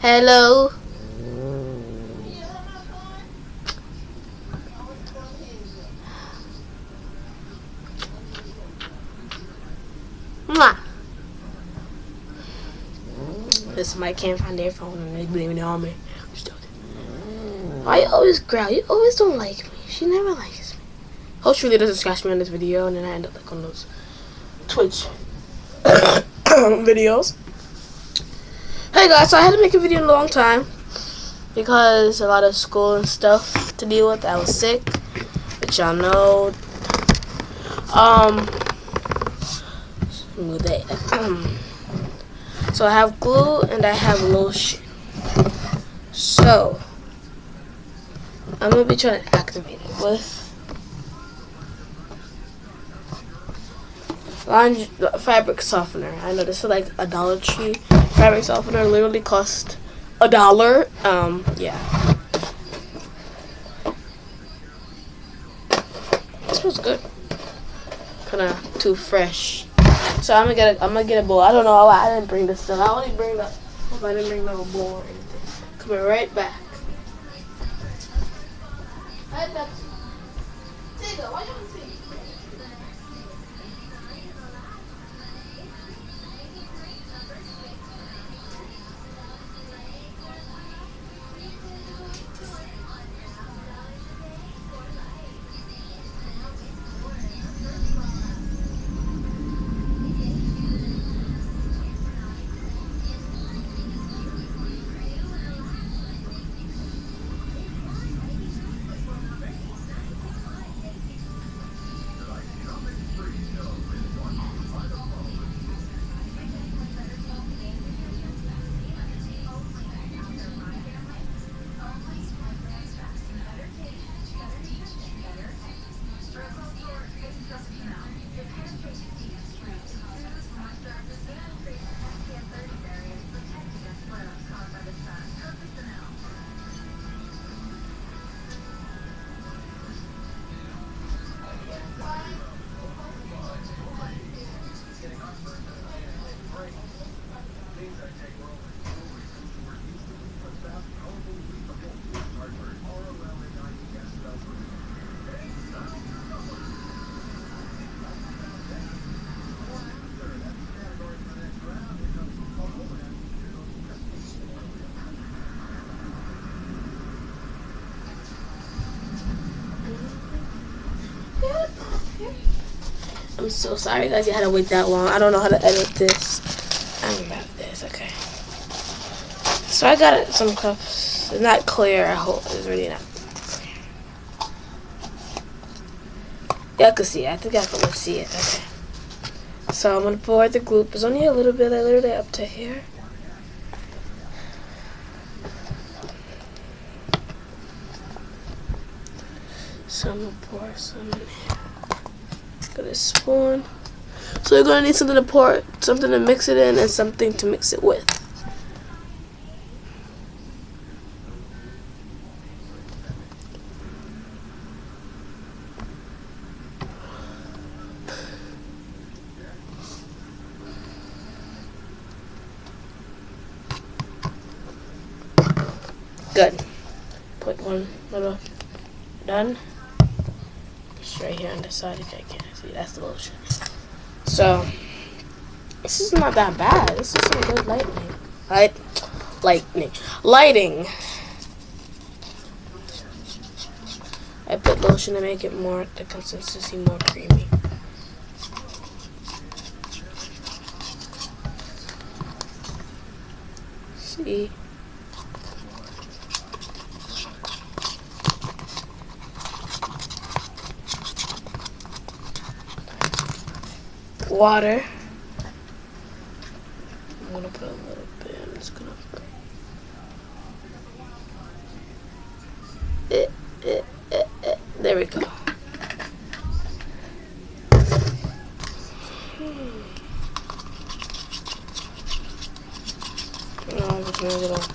Hello. Mwah. This somebody can't find their phone and they blame it on me. Why you always growl? You always don't like me. She never likes me. Host really doesn't scratch me on this video, and then I end up like on those Twitch videos. Hey guys, so I had to make a video in a long time because a lot of school and stuff to deal with. I was sick, which y'all know. So I have glue and I have lotion. So I'm gonna be trying to activate it with fabric softener. I know this is like a Dollar Tree fabric softener. Literally cost $1. Yeah. It smells good. Kinda too fresh. So I'm gonna get a bowl. I don't know why I didn't bring this stuff. I didn't bring no bowl or anything. Coming right back. I'm so sorry guys, you had to wait that long. I don't know how to edit this. I'm about this, okay. So I got some cups. It's not clear, I hope. It's really not clear. Yeah, I can see it. I think I can see it. Okay. So I'm gonna pour the glue. It's only a little bit, literally up to here. So I'm gonna pour some in here. Got a spoon. So you're gonna need something to pour, something to mix it in, and something to mix it with. Good. Put one little done. Just right here on the side if I can't see. That's the lotion. So this is not that bad. This is some good lighting. I put lotion to make it more the consistency more creamy. See. Water. I'm gonna put a little bit. I'm just gonna. There we go. No, I'm just gonna get off.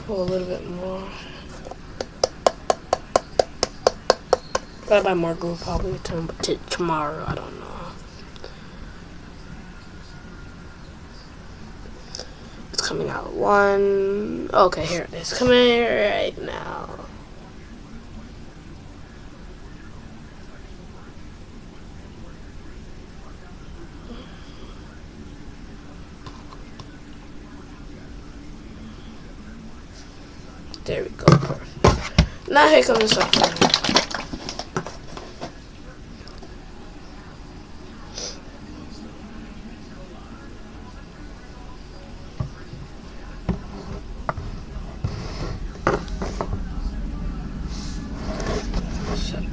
Pull a little bit more. Gotta buy more glue probably tomorrow. I don't know. It's coming out one. Okay, here it is. Coming right now. There we go. Perfect. Now here comes the software.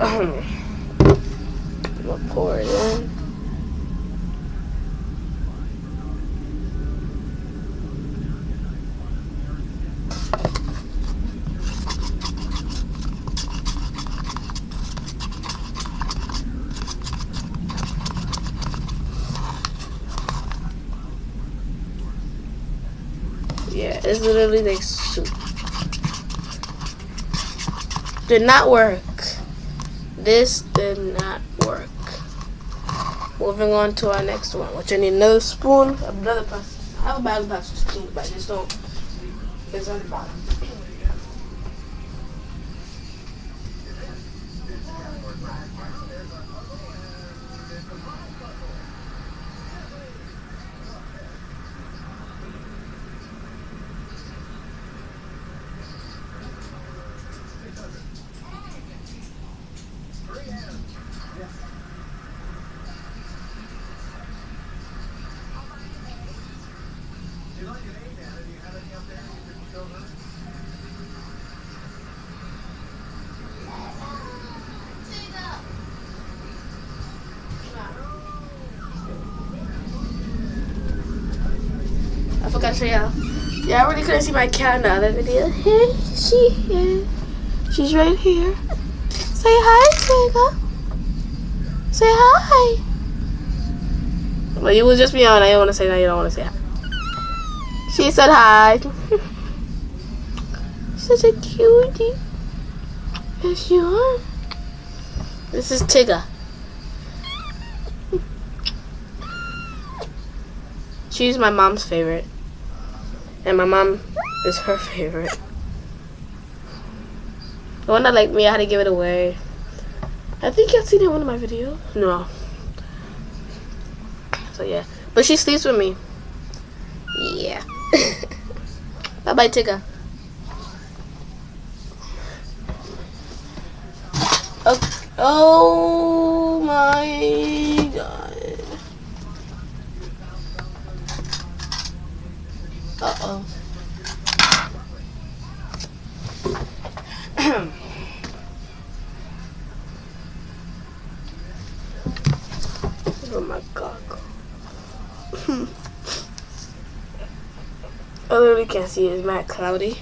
I'm gonna pour it in. Yeah, it's literally like soup. Did not work. This did not work. Moving on to our next one, which I need another spoon, another plastic. I have a bag of plastic spoons, but I just don't. It's on the bottom. I forgot to show y'all. Y'all really couldn't see my cat in the other video. Here she is. She's right here. Say hi, Tigger. Say hi. Well, you was just me on. I don't want to say that. You don't want to say hi. She said hi. Such a cutie. Yes, you are. This is Tigger. She's my mom's favorite. And my mom is her favorite. The one that liked me, I had to give it away. I think y'all seen it in one of my videos. No. So yeah. But she sleeps with me. Yeah. Bye-bye, Tigger. Oh my god. Uh-oh. Oh my god. I literally can't see it. It's mad cloudy.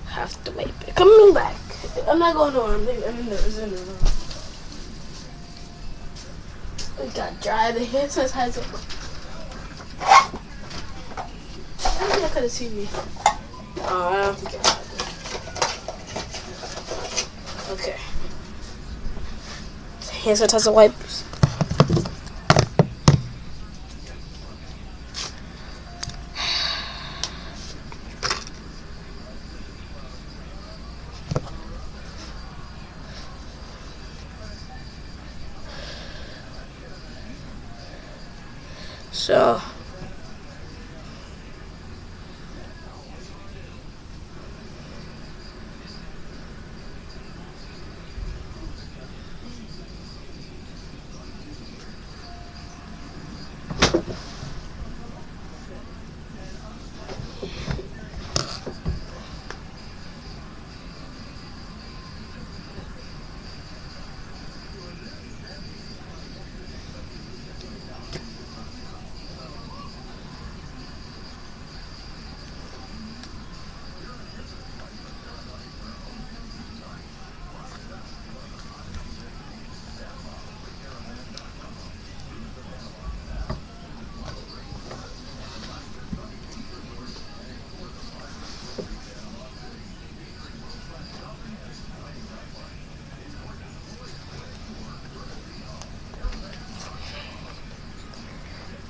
Have to wipe it. Coming back. I'm not going nowhere. I'm in there. It got dry. The hair says has a. I think I could have seen me. Oh, I don't think I had it. Okay. Hand sanitizer wipes. So.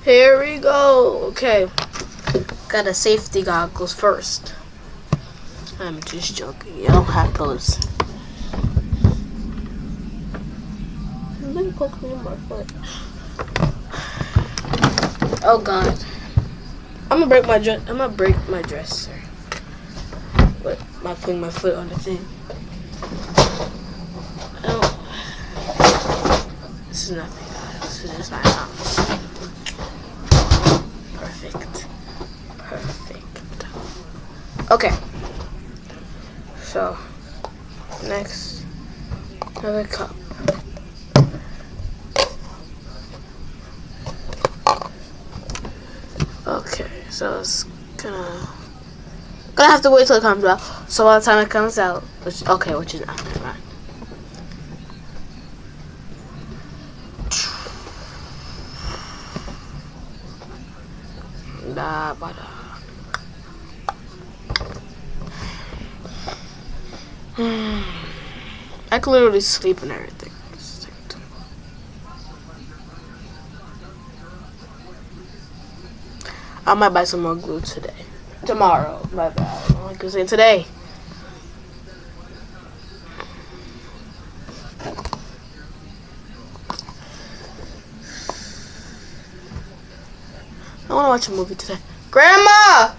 Here we go. Okay. Got a safety goggles first. I'm just joking. You don't have those. Poke me in my foot. Oh God. I'm gonna break my dresser. But by putting my foot on the thing. Oh. This is nothing. This is just my house. Perfect. Okay. So next, another cup. Okay, so it's gonna have to wait till it comes out. So by the time it comes out, which is not, never mind. I could literally sleep and everything. I might buy some more glue today. Tomorrow, my bad. I could say today. I want to watch a movie today. Grandma!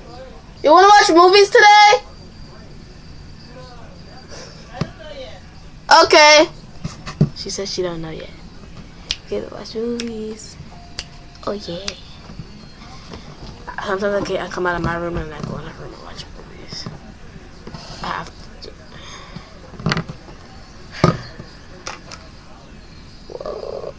You want to watch movies today? Okay. She says she don't know yet. Get to watch movies. Oh yeah. Sometimes I come out of my room and I go in her room and watch movies. I have to. Whoa.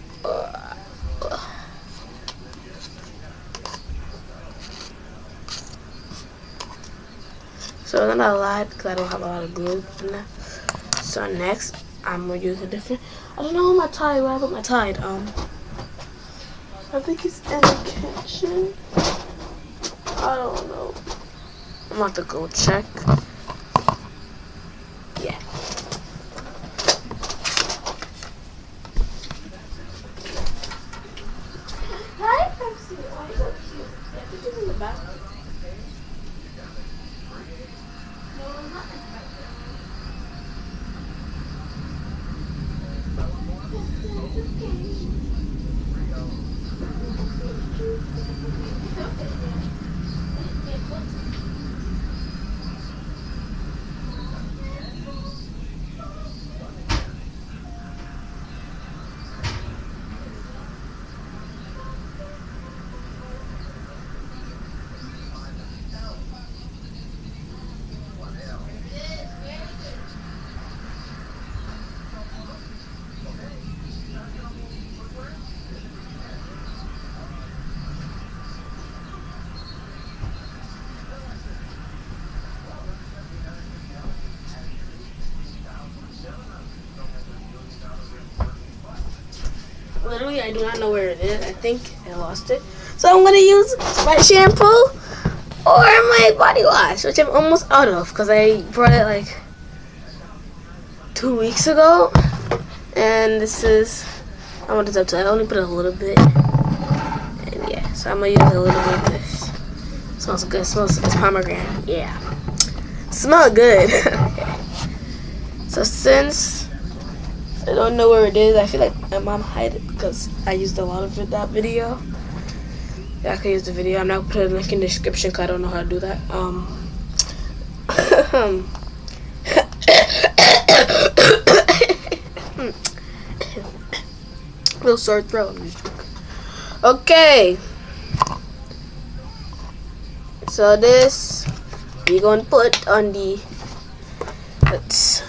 So then I lied because I don't have a lot of glue in there. So next, I'm gonna use a different. I don't know my tie. Where I put my tie? I think it's in the kitchen. I don't know. I'm about to go check. Yeah. Hi, Pepsi. Why are you so cute? I think it's in the bathroom. No, I'm not in the bathroom. Literally, I do not know where it is. I think I lost it. So I'm going to use my shampoo or my body wash, which I'm almost out of because I brought it like 2 weeks ago. And this is, I want this up to, I only put a little bit. And yeah, so I'm going to use a little bit of this. It smells good. It's pomegranate. Yeah. Smell good. Okay. So since I don't know where it is, I feel like my mom hid it because I used a lot of it that video. Yeah, I could use the video. I'm not gonna put a link in the description because I don't know how to do that. Little sore throat. I'm just joking. Okay. So this we're gonna put on the. Let's.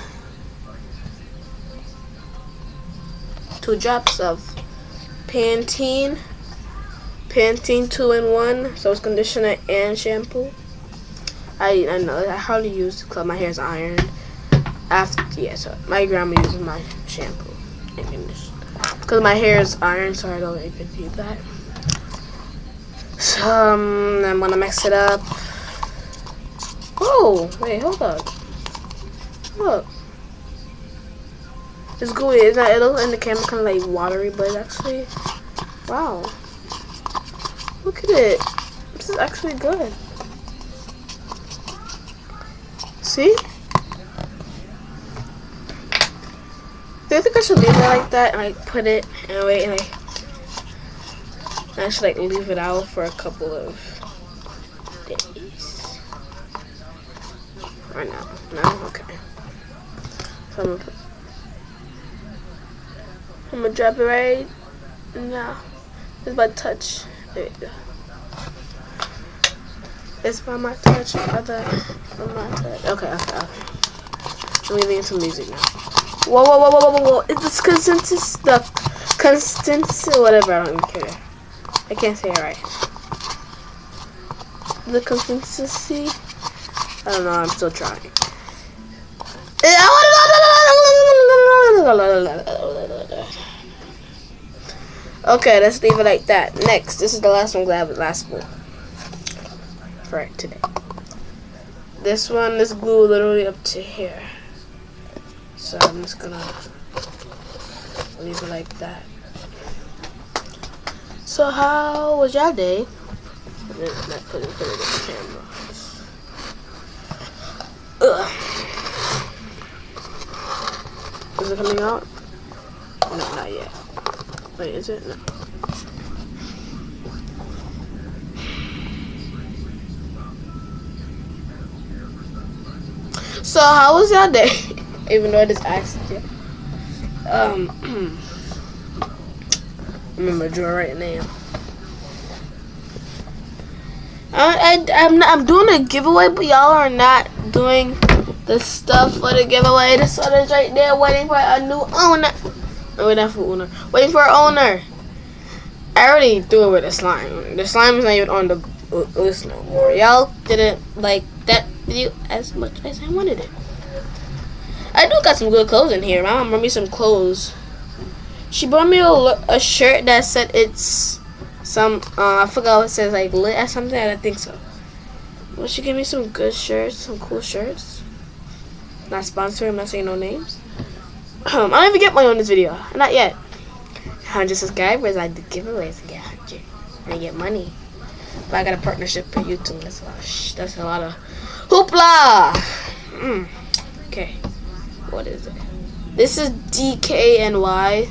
2 drops of Pantene 2-in-1, so it's conditioner and shampoo. I know I hardly use it because my hair is ironed. So my grandma uses my shampoo and conditioner because my hair is ironed, so I don't even need that. So I'm gonna mix it up. Oh wait, hold up. Look. It's gooey. It's not, it looks in the camera kind of like watery, but it's actually, wow. Look at it. This is actually good. See? Do you think I should leave it like that and like put it and wait and I should like leave it out for a couple of days? Or no? No? Okay. So I'm gonna drop it right now. It's by touch. There you go. It's by my touch. By my touch. Okay. I'm leaving into music now. Whoa. It's this consensus, the consensus, whatever, I don't even care. I can't say it right. The consistency? I don't know, I'm still trying. Okay, let's leave it like that. Next, this is the last one, last one for today. This one is glued literally up to here. So I'm just gonna leave it like that. So how was your day? Put it in the camera. Ugh. Is it coming out? No, not yet. Wait, is it? No. So how was your day? Even though I just asked you. Remember draw right now. I'm doing a giveaway, but y'all are not doing the stuff for the giveaway. The soda's right there waiting for a new owner. No, wait, not for owner. Waiting for an owner. I already threw it with the slime. The slime is not even on the list no more. Y'all didn't like that video as much as I wanted it. I do got some good clothes in here. My mom brought me some clothes. She brought me a shirt that said it's some, I forgot what it says, like lit or something. I don't think so. Well, she gave me some good shirts, some cool shirts. Not sponsored, I'm not saying no names. I don't even get money on this video. Not yet. 100 subscribers, I do giveaways and get 100. And I get money. But I got a partnership with YouTube. That's a lot of hoopla. Okay. What is it? This is DKNY.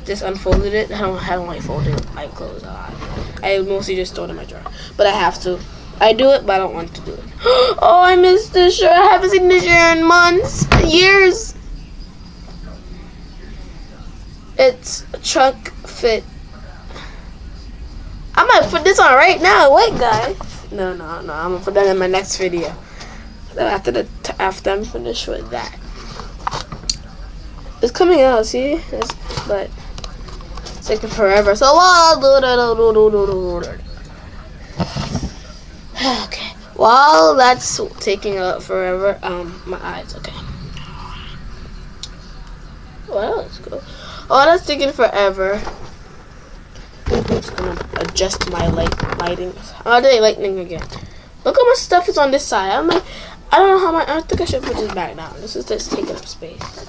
Just unfolded it. I don't like folding my clothes a lot. I mostly just throw it in my drawer. But I have to. I do it, but I don't want to do it. Oh, I missed this shirt. I haven't seen this shirt in months, years. It's a trunk fit. I might put this on right now. Wait, guys. No. I'm gonna put that in my next video. After I'm finished with that. It's coming out, see? But it's taking forever. So okay. While that's taking forever, my eyes, okay. Well, let's go. Oh, that's taking forever. I'm just gonna adjust my lighting. Oh, they lightning again. Look how much stuff is on this side. I don't know how much. I think I should put this back down. This is just taking up space.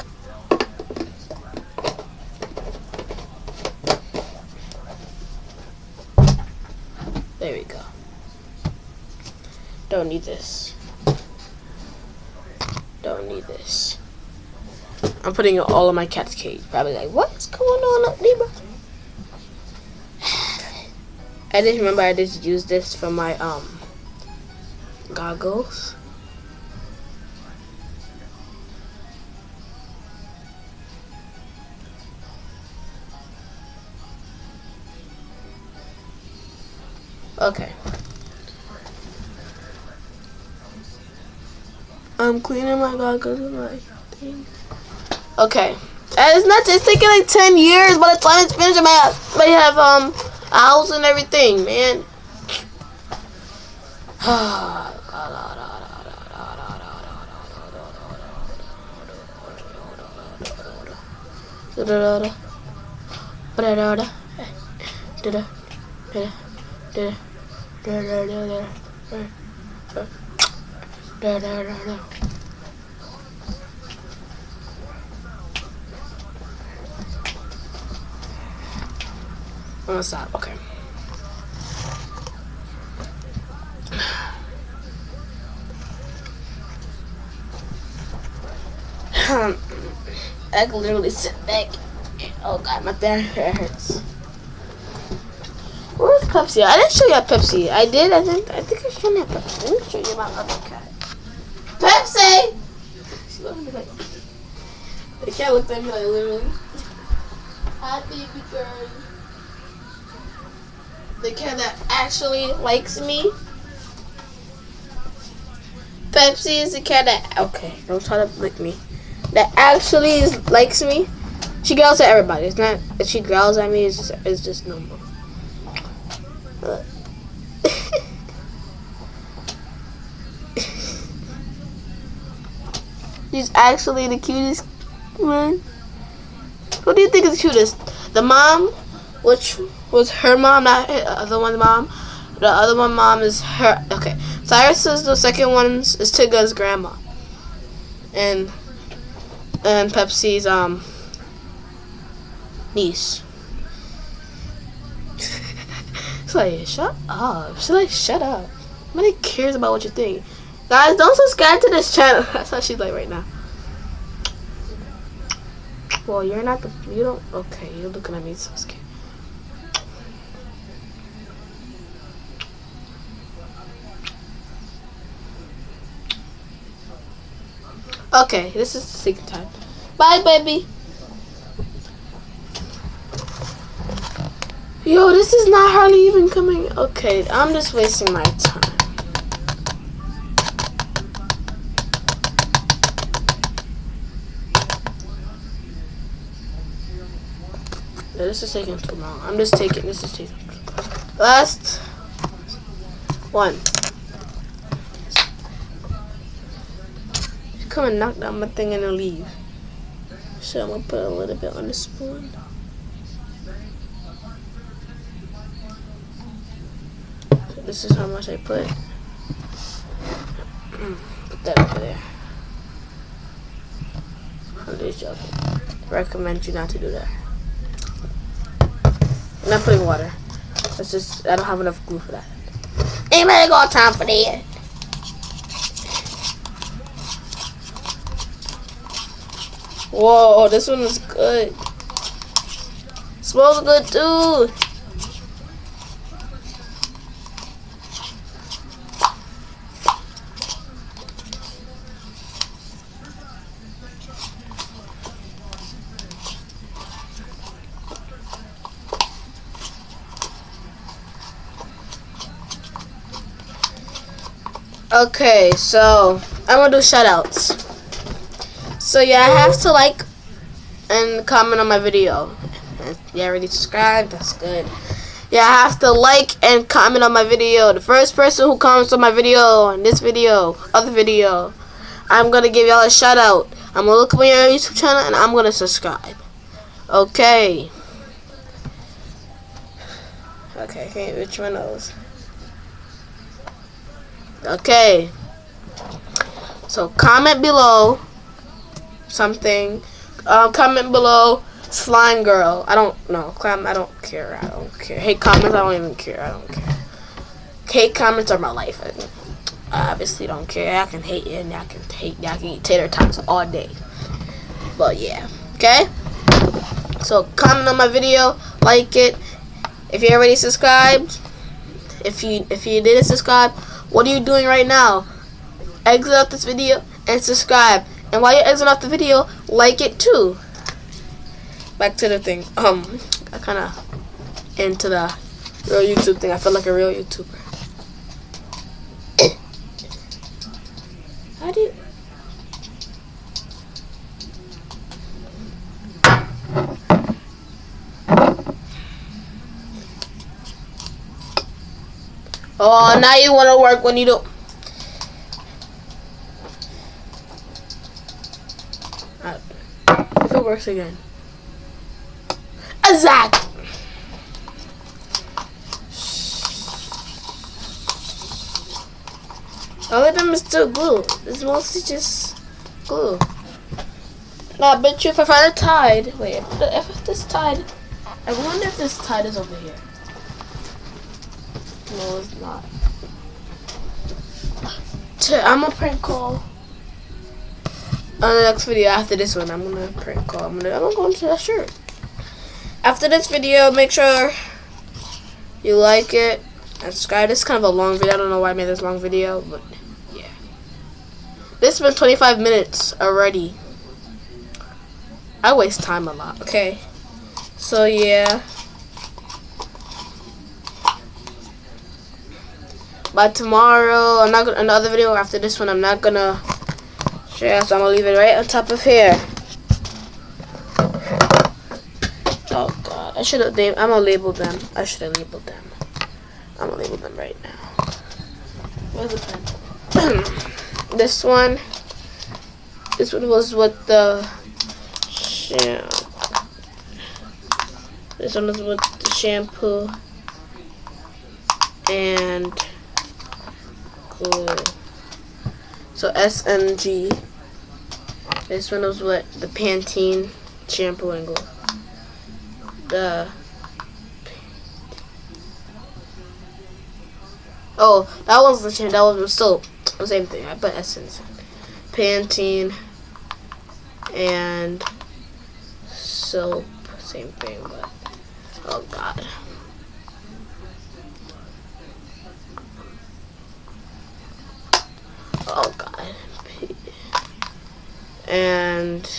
There we go. Don't need this. Don't need this. I'm putting it all in my cat's cage. Probably like, what's going on up there, bro? I just remember I just used this for my goggles. Okay. I'm cleaning my goggles and my thing. Okay. It's taking like 10 years. By the time it's finished, I might have a house and everything, man. gonna stop. Okay. I can literally sit back. Oh god, my back hurts. Where's Pepsi? I didn't show you Pepsi. I did. I think I showed you Pepsi. Let me show you my other cat. Pepsi. She looked at me like. The cat looked at me like literally. Hi, baby girl. The cat that actually likes me. Pepsi is the cat that don't try to lick me. That actually likes me. She growls at everybody. It's not if she growls at me. It's just normal. She's actually the cutest one. Who do you think is the cutest? The mom, which was her mom, not the other one's mom. The other one mom is her. Okay, Cyrus is the second one is Tigger's grandma, and Pepsi's niece. She's like, shut up. She's like, shut up. Nobody cares about what you think. Guys, don't subscribe to this channel. That's how she's like right now. Well, you're not the. You don't. Okay, you're looking at me so scared. Okay, this is the second time. Bye, baby. Yo, this is not hardly even coming. Okay, I'm just wasting my time. Yeah, this is taking too long. This is taking too long. Last one. Come and knock down my thing and then leave. So I'm gonna put a little bit on the spoon. So this is how much I put. Put that over there. I'm just joking. I recommend you not to do that. I'm not putting water. That's just I don't have enough glue for that. Anybody got time for that? Whoa, this one is good. Smells good too. Okay, so I'm gonna do shout outs. So yeah, I have to like and comment on my video. You already subscribed? That's good. Yeah, I have to like and comment on my video. The first person who comments on my video, on this video, other video, I'm gonna give y'all a shout out. I'm gonna look up on your YouTube channel and I'm gonna subscribe. Okay. Okay, which one of those? Okay. So comment below something. Comment below slime girl. I don't know. I don't care. I don't care. Hate comments. I don't even care. I don't care. Hate comments are my life. I obviously don't care. I can hate it and I can eat tater tots all day. But yeah. Okay. So comment on my video. Like it. If you already subscribed. If you didn't subscribe, what are you doing right now? Exit out this video and subscribe. And while you exit off the video, like it too. Back to the thing. I kind of into the real YouTube thing. I feel like a real YouTuber. How do you? Oh, now you want to work when you don't. If it works again. Exact. All of them is still glue. It's mostly just glue. Now, I bet you if I find a tide. Wait, if this tide I wonder if this tide is over here. No, it's not. I'm gonna prank call on the next video. After this one, I'm gonna prank call. I'm gonna go into that shirt. After this video, make sure you like it and subscribe. This is kind of a long video. I don't know why I made this long video, but yeah. This has been 25 minutes already. I waste time a lot. Okay, so yeah. By tomorrow, I'm not gonna another video after this one. I'm not gonna share, so I'm gonna leave it right on top of here. Oh God, I should have. I'm gonna label them. I should have labeled them. I'm gonna label them right now. Where's the pen? This one was with the This one is with the shampoo and glue. So SMG. This one was with the Pantene shampoo and glue. That was the shampoo. That was still the same thing. I put Essence, Pantene, and soap. Same thing, but oh God. Oh God. And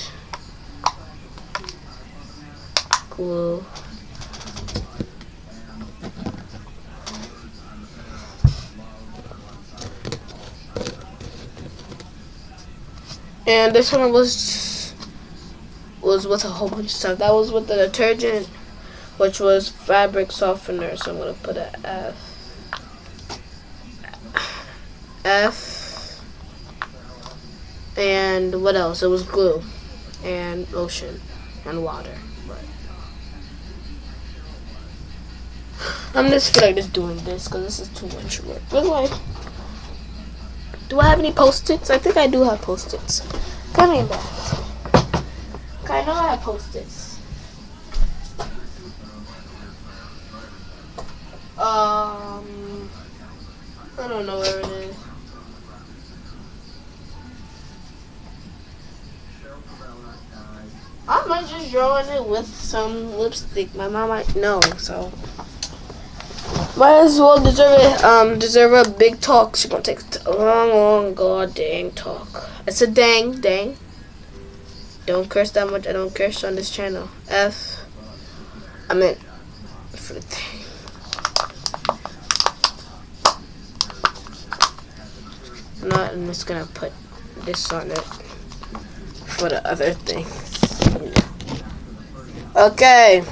glue. And this one was with a whole bunch of stuff. That was with the detergent, which was fabric softener. So I'm gonna put a F. And what else? It was glue and lotion and water. Right. I'm just feel like just doing this because this is too much work. Do I have any Post-its? I think I do have Post-its. Come here back. I know I have Post-its. I don't know where it is. I might just draw it with some lipstick. My mom might know, so might as well deserve a big talk. She's gonna take a long god dang talk. It's a dang. Don't curse that much. I don't curse on this channel. I meant for the thing. I'm just gonna put this on it for the other thing. Okay.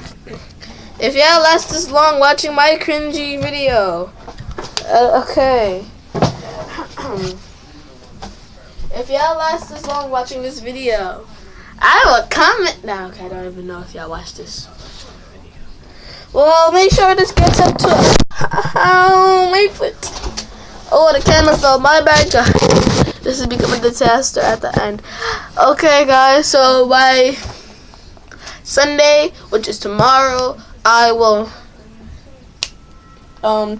If y'all last this long watching my cringy video, okay. If y'all last this long watching this video, I will comment now. Okay, I don't even know if y'all watched this video. Well, make sure this gets up to my foot. Oh, the camera fell. My bad, guys. This is becoming a disaster at the end. Okay, guys. So by Sunday, which is tomorrow, I will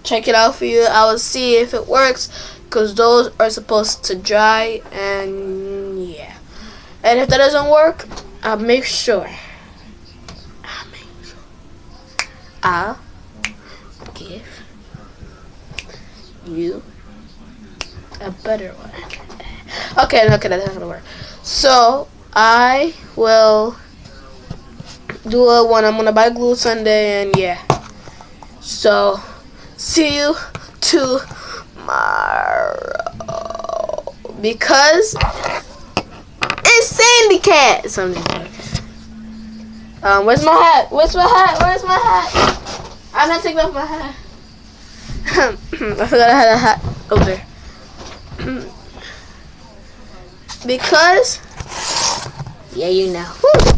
check it out for you. I will see if it works, because those are supposed to dry, and yeah. And if that doesn't work, I'll make sure I'll give you a better one. Okay, that's not gonna work. So I will do a one. I'm gonna buy glue Sunday, and yeah. So see you tomorrow, because it's Sandy Cat. Where's my hat? Where's my hat? I'm not taking off my hat. I forgot I had a hat over there. Because yeah, you know. Woo.